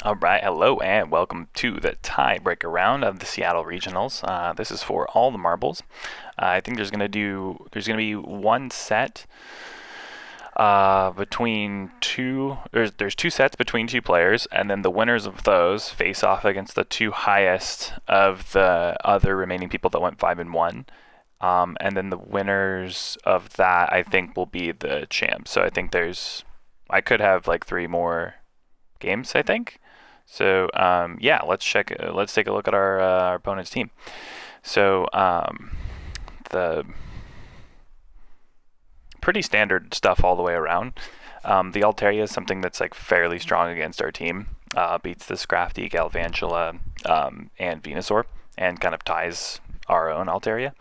All right, hello and welcome to the tiebreaker round of the Seattle Regionals. This is for all the marbles. I think there's gonna be one set between two. There's two sets between two players, and then the winners of those face off against the two highest of the other remaining people that went 5-1. And then the winners of that, I think, will be the champs. So I could have like three more games, I think. So yeah, let's check. Let's take a look at our opponent's team. So the pretty standard stuff all the way around. The Altaria is something that's like fairly strong against our team. Beats the Scrafty, Galvantula, and Venusaur, and kind of ties our own Altaria.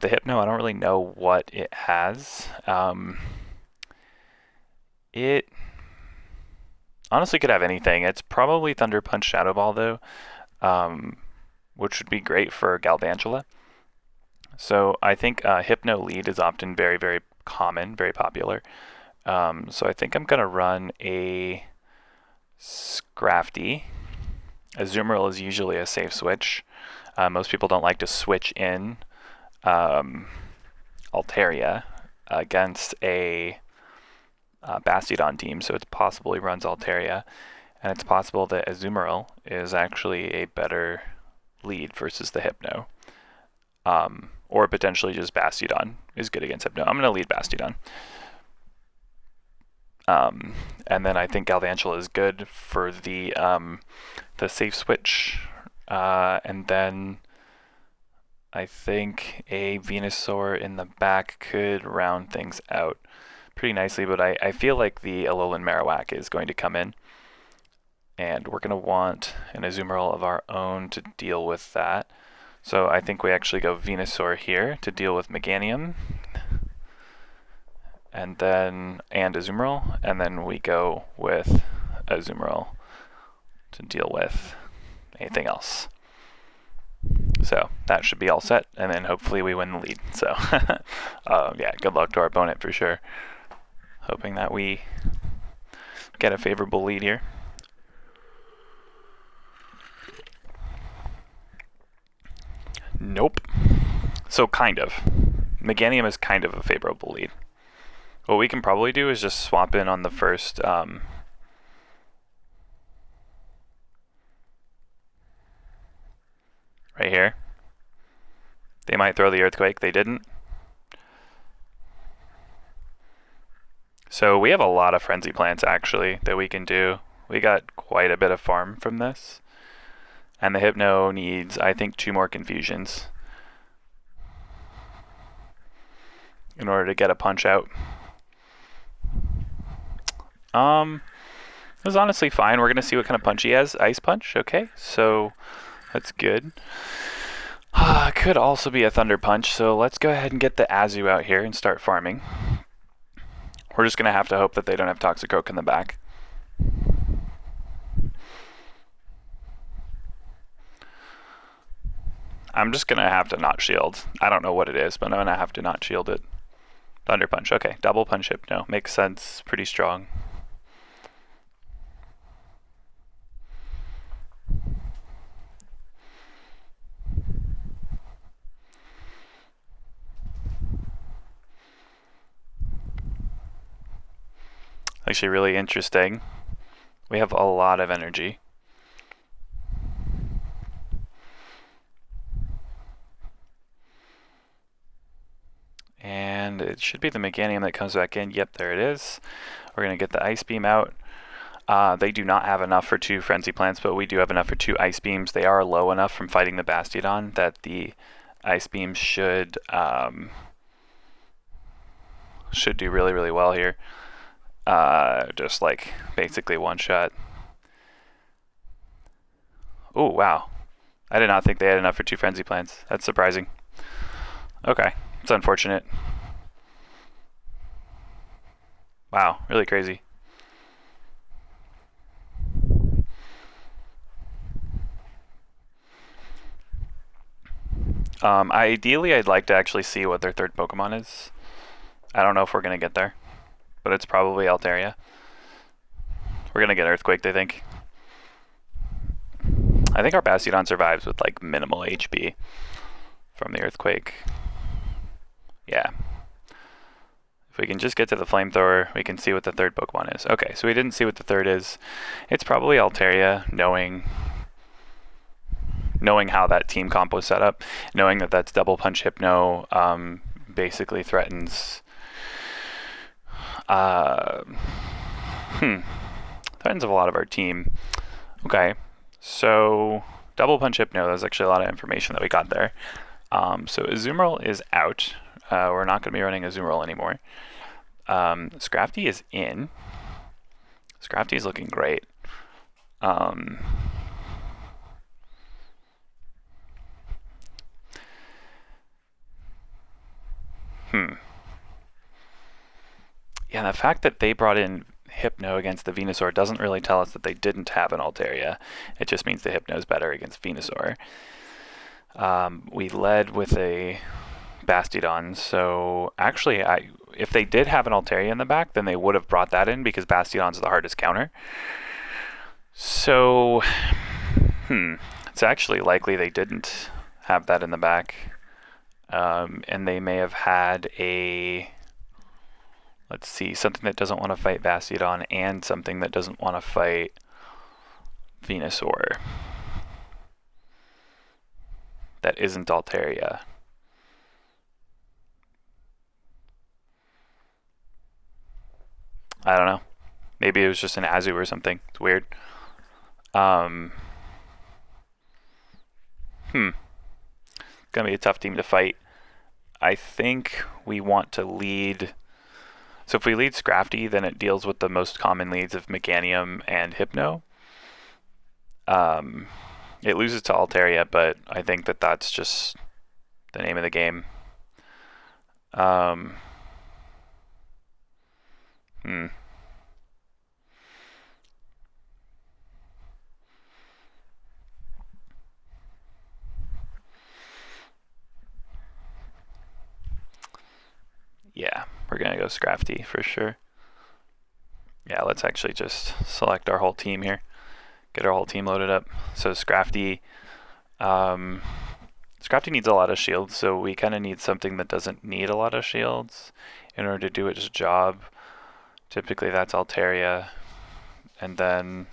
The Hypno, I don't really know what it has. It honestly could have anything. It's probably Thunder Punch Shadow Ball though, which would be great for Galvantula. So I think Hypno Lead is often very, very common, very popular. So I think I'm going to run a Scrafty. Azumarill is usually a safe switch. Most people don't like to switch in Altaria against a Bastiodon team, so it's possible he runs Altaria, and it's possible that Azumarill is actually a better lead versus the Hypno. Or potentially just Bastiodon is good against Hypno. I'm going to lead Bastiodon. And then I think Galvantula is good for the safe switch. And then I think a Venusaur in the back could round things out pretty nicely, but I feel like the Alolan Marowak is going to come in. And we're going to want an Azumarill of our own to deal with that. So I think we actually go Venusaur here to deal with Meganium, and Azumarill, and then we go with Azumarill to deal with anything else. So that should be all set, and then hopefully we win the lead. So yeah, good luck to our opponent for sure. Hoping that we get a favorable lead here. Nope. So kind of. Meganium is kind of a favorable lead. What we can probably do is just swap in on the first right here. They might throw the Earthquake. They didn't. So we have a lot of Frenzy Plants actually that we can do. We got quite a bit of farm from this. And the Hypno needs, I think, 2 more Confusions in order to get a punch out. It was honestly fine. We're going to see what kind of punch he has. Ice Punch, okay. So that's good. Could also be a Thunder Punch, so let's go ahead and get the Azu out here and start farming. We're just going to have to hope that they don't have Toxicroak in the back. I'm just going to have to not shield. I don't know what it is, but I'm going to have to not shield it. Thunder Punch, okay. Double Punch Hypno. Makes sense. Pretty strong. Actually really interesting. We have a lot of energy. And it should be the Meganium that comes back in. Yep, there it is. We're going to get the Ice Beam out. They do not have enough for 2 Frenzy Plants, but we do have enough for 2 Ice Beams. They are low enough from fighting the Bastiodon that the Ice Beams should do really, really well here. Just like basically one shot. Oh, wow. I did not think they had enough for 2 Frenzy Plants. That's surprising. Okay, it's unfortunate. Wow, really crazy. Ideally, I'd like to actually see what their third Pokemon is. I don't know if we're going to get there, but it's probably Altaria. We're going to get Earthquaked, I think. I think our Bastiodon survives with like minimal HP from the earthquake. Yeah. If we can just get to the flamethrower, we can see what the third Pokemon is. Okay, so we didn't see what the third is. It's probably Altaria, knowing how that team comp was set up, knowing that that's double punch Hypno, basically threatens threatens a lot of our team. Okay, so double punch Hypno, there's actually a lot of information that we got there. So Azumarill is out. We're not going to be running Azumarill anymore. Scrafty is in. Scrafty is looking great. Yeah, the fact that they brought in Hypno against the Venusaur doesn't really tell us that they didn't have an Altaria. It just means the Hypno is better against Venusaur. We led with a Bastiodon, so actually, if they did have an Altaria in the back, then they would have brought that in because Bastiodon's the hardest counter. So, it's actually likely they didn't have that in the back. And they may have had a, let's see, something that doesn't want to fight Bastiodon and something that doesn't want to fight Venusaur. That isn't Altaria. I don't know. Maybe it was just an Azu or something. It's weird. Gonna be a tough team to fight. I think we want to lead. So if we lead Scrafty, then it deals with the most common leads of Meganium and Hypno. It loses to Altaria, but I think that that's just the name of the game. Yeah, we're gonna go Scrafty for sure. Yeah, let's actually just select our whole team here. Get our whole team loaded up. So Scrafty, Scrafty needs a lot of shields, so we kind of need something that doesn't need a lot of shields in order to do its job. Typically that's Altaria, and then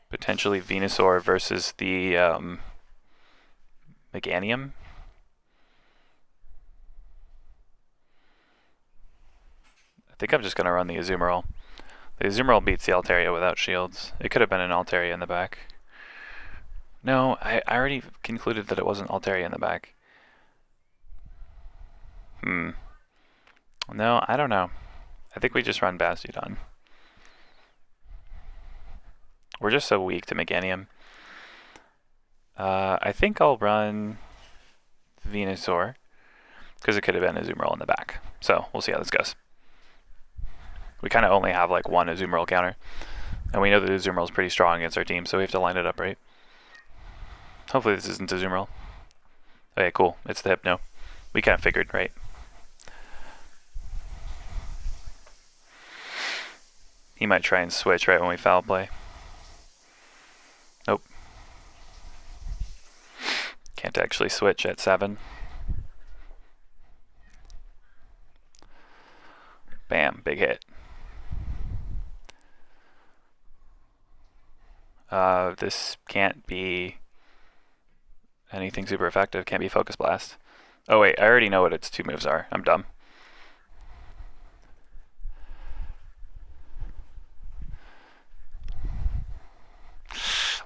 potentially Venusaur versus the Meganium. I think I'm just going to run the Azumarill. The Azumarill beats the Altaria without shields. It could have been an Altaria in the back. No, I already concluded that it wasn't Altaria in the back. No, I don't know. I think we just run Bastiodon. We're just so weak to Meganium. I think I'll run Venusaur, because it could have been Azumarill in the back. So we'll see how this goes. We kind of only have like one Azumarill counter, and we know that Azumarill is pretty strong against our team, so we have to line it up right. Hopefully this isn't Azumarill. Okay, cool. It's the Hypno. We kind of figured, right? He might try and switch right when we foul play. Nope. Can't actually switch at 7. Bam, big hit. This can't be anything super effective. Can't be Focus Blast. Oh wait, I already know what its 2 moves are. I'm dumb.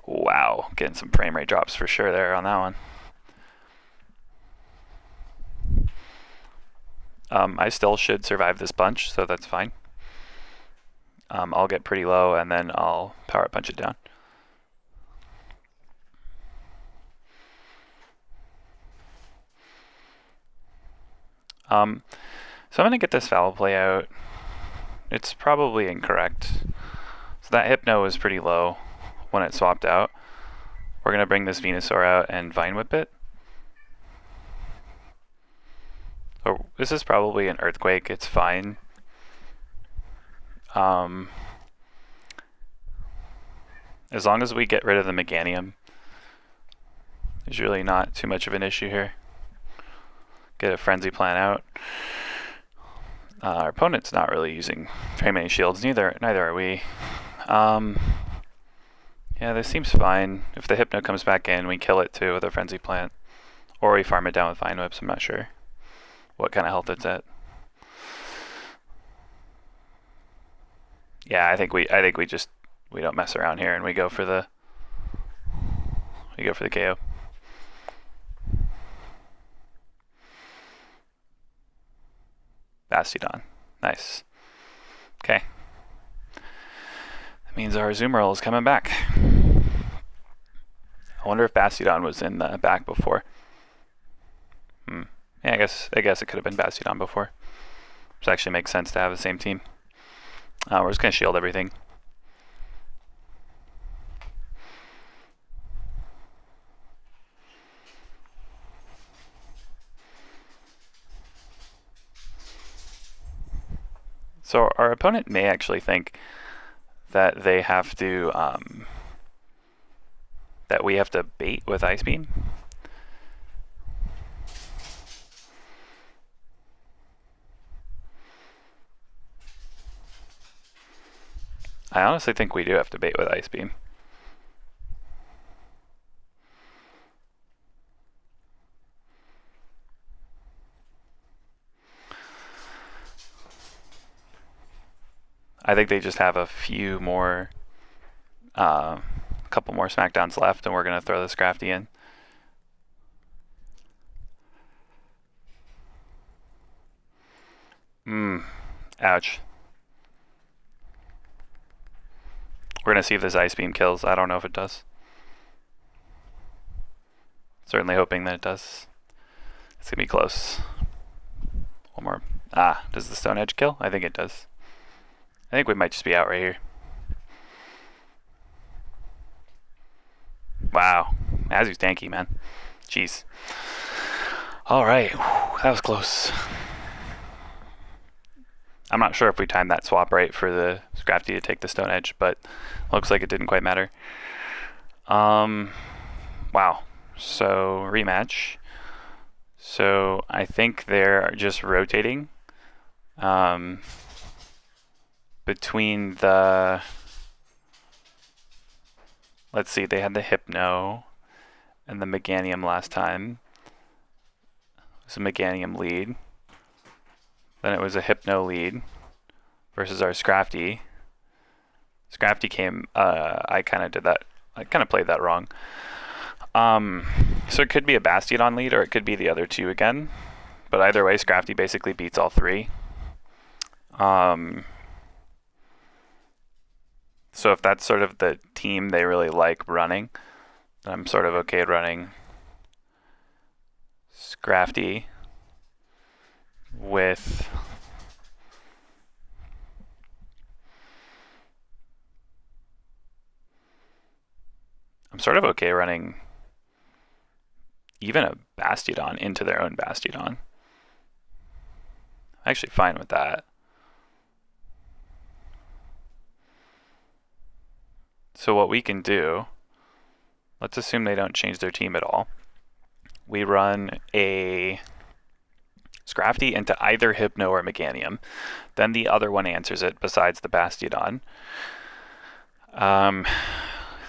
Wow, getting some frame rate drops for sure there on that one. I still should survive this punch, so that's fine. I'll get pretty low and then I'll power punch it down. So I'm gonna get this foul play out. It's probably incorrect. So that Hypno was pretty low when it swapped out. We're gonna bring this Venusaur out and Vine Whip it. Oh, this is probably an Earthquake, it's fine. As long as we get rid of the Meganium, there's really not too much of an issue here. Get a Frenzy Plant out. Our opponent's not really using very many shields, neither are we. Yeah, this seems fine. If the Hypno comes back in, we kill it too with a Frenzy Plant. Or we farm it down with Vine Whips, I'm not sure what kind of health it's at. Yeah, I think we don't mess around here and we go for the KO. Bastiodon. Nice. Okay. That means our Azumarill is coming back. I wonder if Bastiodon was in the back before. Yeah, I guess it could have been Bastiodon before. Which actually makes sense to have the same team. We're just going to shield everything. So our opponent may actually think that they have to, that we have to bait with Ice Beam. I honestly think we do have to bait with Ice Beam. I think they just have a few more, couple more Smackdowns left, and we're going to throw the Scrafty in. Ouch. We're going to see if this Ice Beam kills. I don't know if it does. Certainly hoping that it does. It's going to be close. One more. Does the Stone Edge kill? I think it does. I think we might just be out right here. Wow. Azu's tanky, man. Jeez. Alright. That was close. I'm not sure if we timed that swap right for the Scrafty to take the Stone Edge, but looks like it didn't quite matter. Wow. So, rematch. So, I think they're just rotating between the... Let's see, they had the Hypno and the Meganium last time. It was a Meganium lead. Then it was a Hypno lead versus our Scrafty. Scrafty came, I kind of did that. I kind of played that wrong. So it could be a Bastiodon lead or it could be the other two again. But either way, Scrafty basically beats all three. So if that's sort of the team they really like running, then I'm sort of okay running Scrafty with I'm sort of okay running even a Bastiodon into their own Bastiodon. I'm actually fine with that. So what we can do, let's assume they don't change their team at all. We run a Scrafty into either Hypno or Meganium. Then the other one answers it besides the Bastiodon.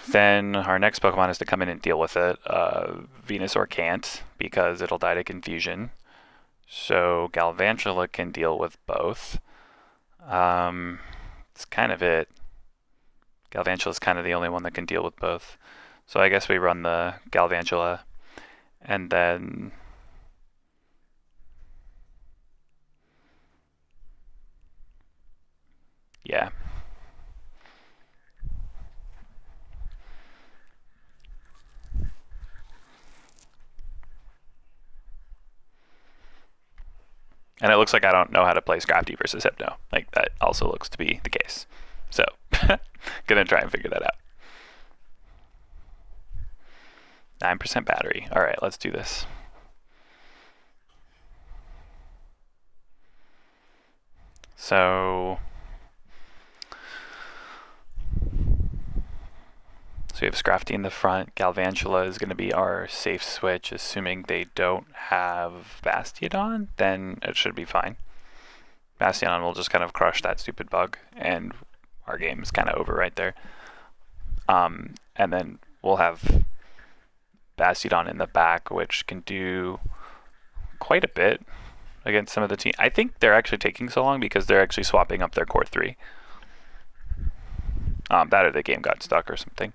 Then our next Pokemon is to come in and deal with it. Venusaur can't because it'll die to Confusion. So Galvantula can deal with both. It's kind of it. Galvantula is kind of the only one that can deal with both. So I guess we run the Galvantula and then yeah. And it looks like I don't know how to play Scrafty versus Hypno. Like, that also looks to be the case. So, gonna try and figure that out. 9% battery. Alright, let's do this. So... we have Scrafty in the front. Galvantula is going to be our safe switch, assuming they don't have Bastiodon, then it should be fine. Bastiodon will just kind of crush that stupid bug, and our game is kind of over right there. And then we'll have Bastiodon in the back, which can do quite a bit against some of the team. I think they're actually taking so long because they're actually swapping up their core 3. That or the game got stuck or something.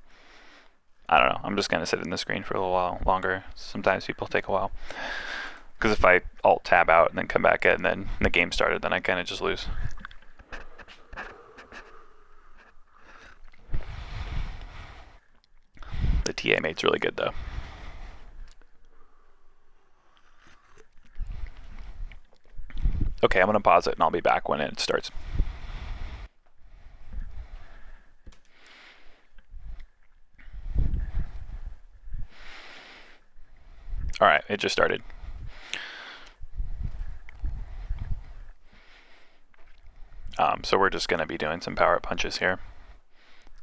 I don't know. I'm just going to sit in the screen for a little while longer. Sometimes people take a while. Because if I alt-tab out and then come back in and then the game started, then I kind of just lose. The TA mate's really good, though. Okay, I'm going to pause it and I'll be back when it starts. Alright, it just started. So we're just going to be doing some power-up punches here.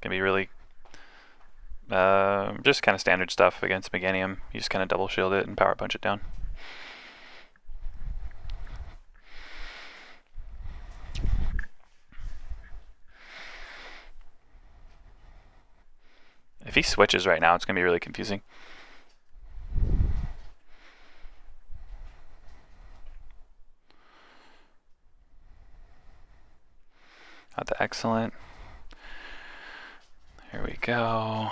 Going to be really just kind of standard stuff against Meganium. You just kind of double shield it and power punch it down. If he switches right now, it's going to be really confusing. Got the excellent. Here we go.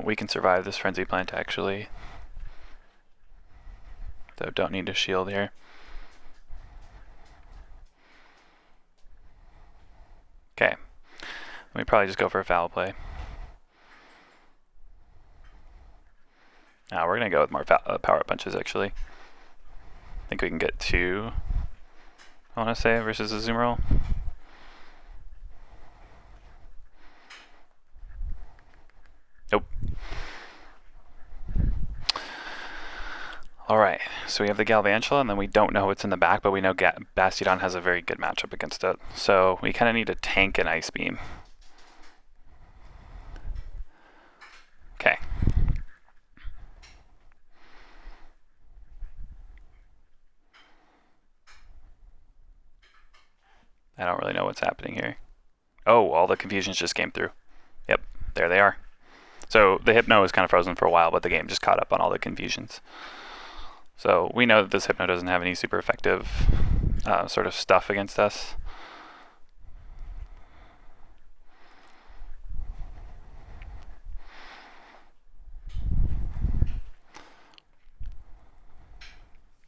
We can survive this Frenzy Plant actually. So don't need to shield here. Okay. We probably just go for a foul play. Now we're going to go with more power punches actually. I think we can get 2, I want to say, versus a zoom roll. Nope. Alright, so we have the Galvantula, and then we don't know what's in the back, but we know Bastiodon has a very good matchup against it. So we kind of need to tank an Ice Beam. Okay. I don't really know what's happening here. Oh, all the confusions just came through. Yep, there they are. So the Hypno was kind of frozen for a while, but the game just caught up on all the confusions. So we know that this Hypno doesn't have any super effective sort of stuff against us.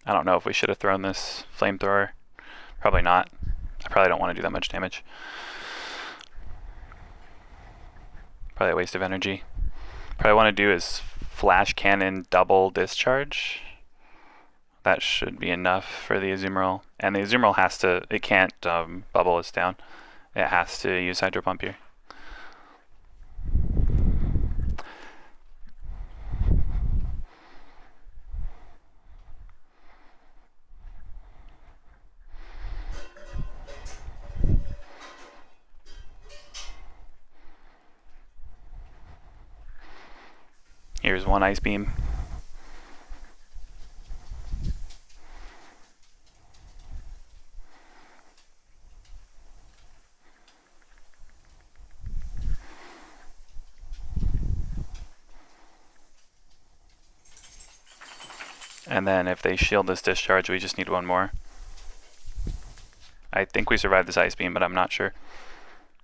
I don't know if we should have thrown this Flamethrower. Probably not. I probably don't want to do that much damage. Probably a waste of energy. Probably want to do is Flash Cannon double discharge. That should be enough for the Azumarill. And the Azumarill has to, it can't bubble us down. It has to use Hydro Pump here. Here's one Ice Beam. And then if they shield this discharge, we just need one more. I think we survived this Ice Beam, but I'm not sure.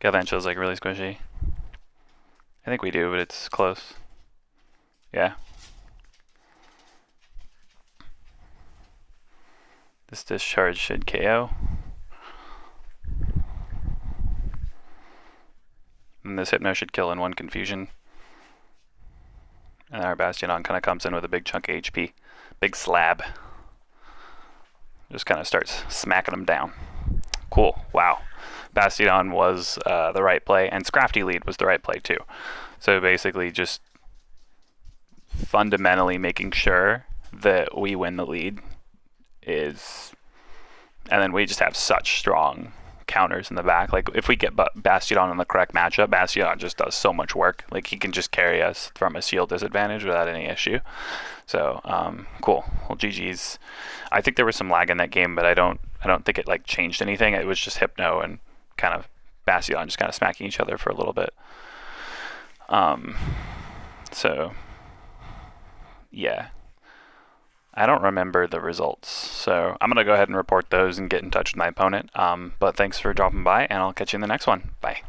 Galvantula is like really squishy. I think we do, but it's close. Yeah. This discharge should KO. And this Hypno should kill in one confusion. And our Bastiodon kind of comes in with a big chunk of HP. Big slab. Just kind of starts smacking them down. Cool. Wow. Bastiodon was the right play, and Scrafty lead was the right play too. So basically just fundamentally making sure that we win the lead is, and then we just have such strong counters in the back. Like if we get Bastiodon in the correct matchup, Bastiodon just does so much work. Like he can just carry us from a shield disadvantage without any issue. So cool. Well, GG's. I think there was some lag in that game, but I don't think it like changed anything. It was just Hypno and kind of Bastiodon just kind of smacking each other for a little bit. So yeah. I don't remember the results, so I'm going to go ahead and report those and get in touch with my opponent. But thanks for dropping by, and I'll catch you in the next one. Bye.